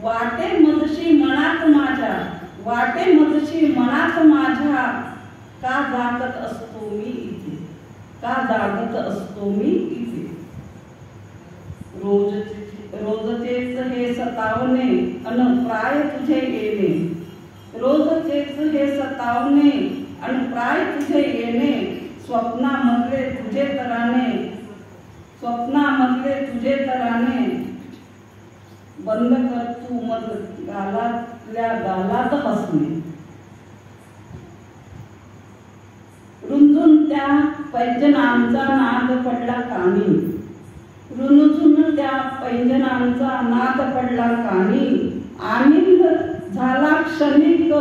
वाटे मजशी मनात माझ्या, वाटे मजशी मनात माझ्या, का जागत असतो मी इथे, का जागत असतो मी इथे. रोजचेच हे सतावणे अन प्राय तुझे येणे, रोजचेच हे सतावणे अन प्राय तुझे येणे, स्वप्नामधले तुझे तराने, स्वप्नामधले तुझे तराने, बंद कर तू मग गालातल्या गालात हसणे. रुंजून त्या पैंजणांचा नाद पडला कानी, रुंजून त्या पैंजणांचा नाद पडला कानी, आनंद झाला क्षणिक,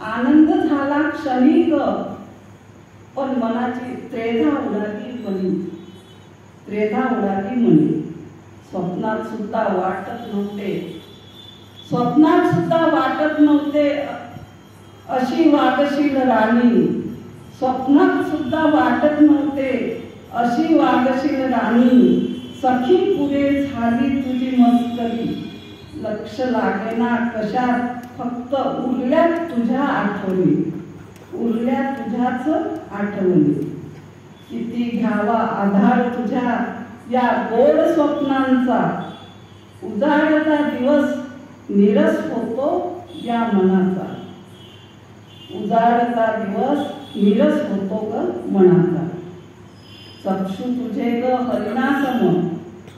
आनंद झाला क्षणिक, पण मनाची त्रेधा उडाली मनी, त्रेधा उडाली मनी. स्वप्नात सुद्धा वाटत नव्हते, स्वप्नात सुद्धा वाटत नव्हते अशी वागशील राणी, स्वप्नात सुद्धा वाटत नव्हते अशी वागशील राणी. सखी पुरे झाली तुझी मस्करी, लक्ष लागेना कशात, फक्त उरल्यात तुझ्या आठवणी, उरल्या तुझ्याच आठवणी. किती घ्यावा आधार तुझ्या या गोड स्वप्नांचा, उजाडता दिवस निरस होतो या मनाचा, उजाडता दिवस निरस होतो ग मनाचा. चक्षु तुझे ग हरिणासम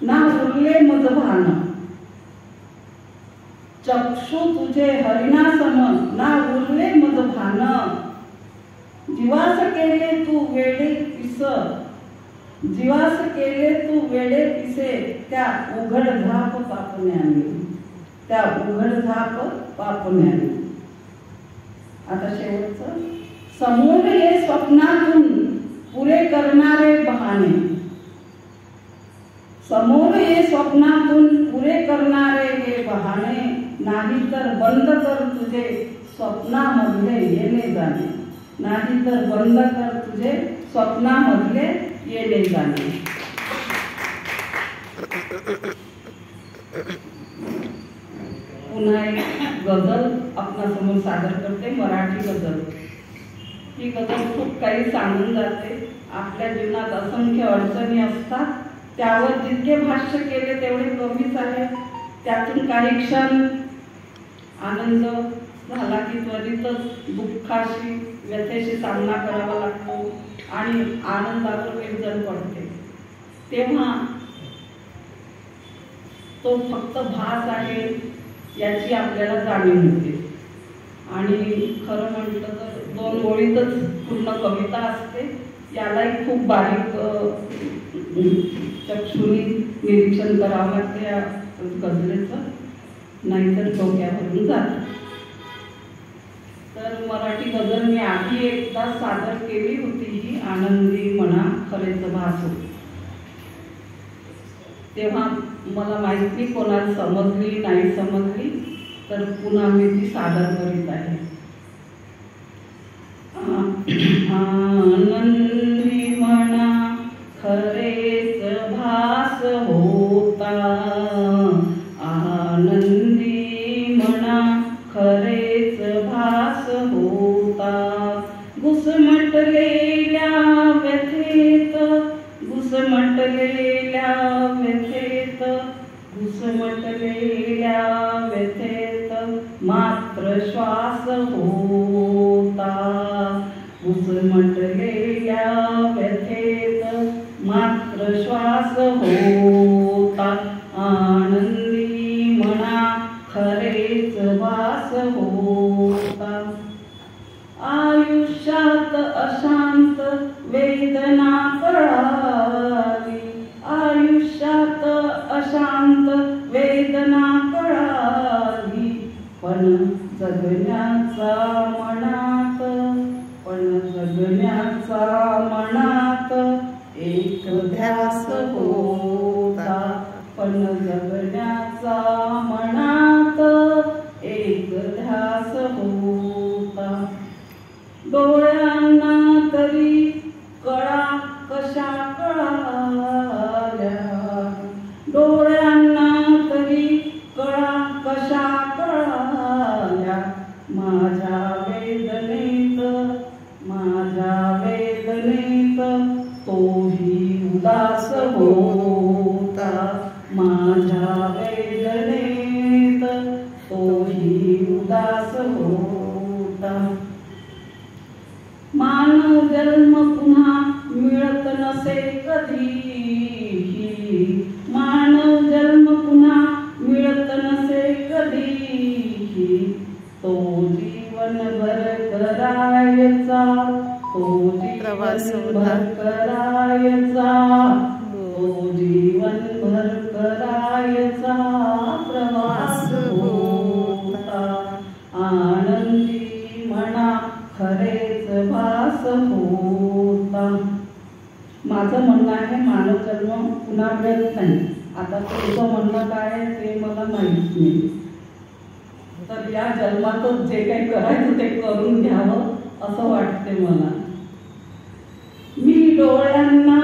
ना उरले मज भान, चक्षु तुझे हरिणासम ना उरले मज भान. जीवास केले तू वेडे पिस, जीवास केले तू वेडे पिसे, त्या उघड झाप पापण्याने, त्या उघड झाप पापण्याने. आता शेवटचं. समोर ये स्वप्नातून पुरे करणारे बहाणे, समोर ये स्वप्नातून पुरे करणारे हे बहाणे, नाही तर बंद कर तुझे स्वप्नामधले येणे जाणे, नाही तर बंद कर तुझे स्वप्नामधले येणे जाणे. पुन्हा एक गझल आपणासमोर सादर करते, मराठी गझल. ही गझल खूप काही सांगून जाते. आपल्या जीवनात असंख्य अडचणी असतात, त्यावर जितके भाष्य केले तेवढे कमीच आहे. त्यातून काही क्षण आनंद झाला की त्वरितच दुःखाशी व्यथेशी सामना करावा लागतो आणि आनंदावर विरजण पडते. तेव्हा तो फक्त भास आहे याची आपल्याला जाणीव होते. आणि खरं म्हटलं तर 2 ओळीतच पूर्ण कविता असते. यालाही खूप बारीक चक्षुनी निरीक्षण करावं लागते या गझलेचं, नाहीतर डोक्यावरून जातं. तर मराठी गझल मी आधी एकदा सादर केली होती, ही आनंदी मना खरेच भासो. तेव्हा मला माहित नाही कोणाला समजली नाही समजली, तर पुन्हा मी ती सादर करीत आहे. आनंदी मना खरेच भास होता, आनंदी मना खरेच भास होता. घुसमटलेल्या व्यथेत, घुसमटलेल्या व्यथेत, घुसमटलेल्या व्यथेत मात्र श्वास होता, घुसमटलेल्या व्यथेत मात्र श्वास होता. आनंदी मना खरेच भास होता. आयुष्यात अशांत वेदना कळाली, आयुष्यात अशांत वेदना कळाली, पण जगण्याचा मनात, पण जगण्याचा मनात एक ध्यास होता, पण जगण्याचा मनात एक ध्यास होता. डोळ्यांना तरी कळा कशा कळाल्या, डोळ्यांना माझ्या वेदनेत तोही उदास होता. मानव जन्म पुन्हा मिळत नसे कधीही, मानव जन्म पुन्हा मिळत नसे कधीही. तो जीवनभर करायचा, तो जीवनभर करायचा, तो जीवनभर करायचा प्रवास होता. आनंदी म्हणा खरेच भास होता. माझं म्हणणं आहे मानव जन्म पुन्हा मिळत नाही. आता तुमचं म्हणणं काय आहे ते मला माहित नाही. तर या जन्मातच जे काही करायचं ते करून घ्यावं असं वाटते मला. मी डोळ्यांना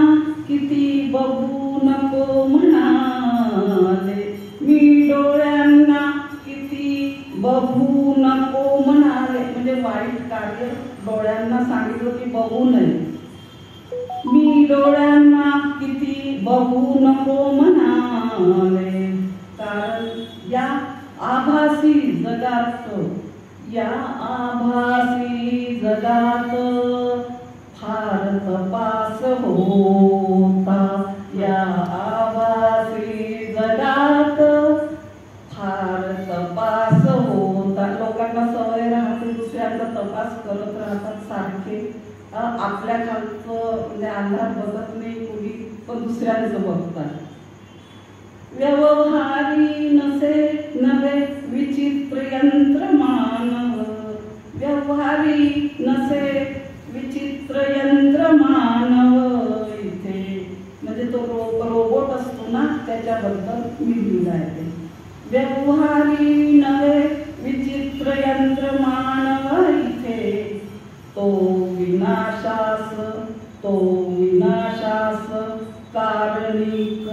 किती बघू नको म्हणाले, मी डोळ्यांना किती बघू नको म्हणाले. म्हणजे वाईट कार्य डोळ्यांना सांगितलं की बघू नये. मी डोळ्यांना किती बघू नको म्हणाले, कारण या आभासी जगात, या आभासी जगात फार तपास होता. या आभासी जगात फार तपास होता. लोकांना सवय राहते दुसऱ्यांचा तपास करत राहतात सारखे. आपल्या खालचं म्हणजे अंधार बघत नाही कोणी, पण दुसऱ्यांचं बघतात. व्यवहारी नसे नवे विचित्र यंत्र मानव, व्यवहारी नसे विचित्र यंत्र मानव. इथे म्हणजे तो रोबोट असतो ना, त्याच्याबद्दल मी लिहिलं आहे. व्यवहारी नवे विचित्र यंत्र मानव इथे, तो विनाशास, तो विनाशास कारणिक,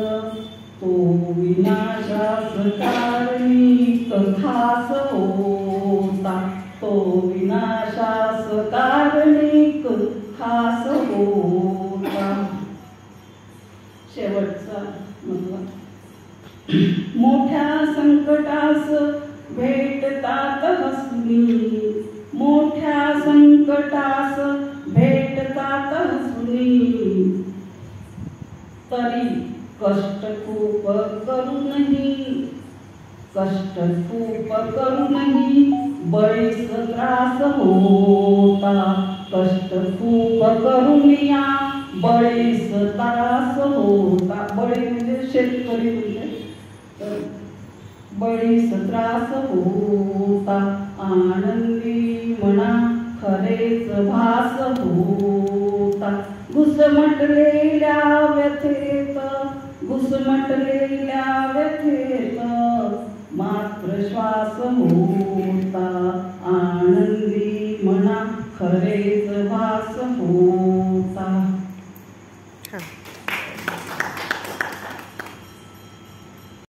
तो विनाशास कारणिक खास होता. तो विनाशास कारणिक खास होता. शेवटचा मतलब, मोठ्या संकटास भेटतात हसनी, मोठ्या संकटास भेटतात हसनी. तरी कष्ट खूप करूनही, कष्ट खूप करूनही बळीस त्रास होता. कष्ट खूप करून या बळीस त्रास होता. बळी म्हणजे शेतकरी म्हणजे, तर बळीस त्रास होता. आनंदी म्हणा खरेच भास होता. घुसमटलेल्या व्यथेत, घुसमटलेल्या व्यथेत मात्र श्वास होता. आनंदी म्हणा खरेच भास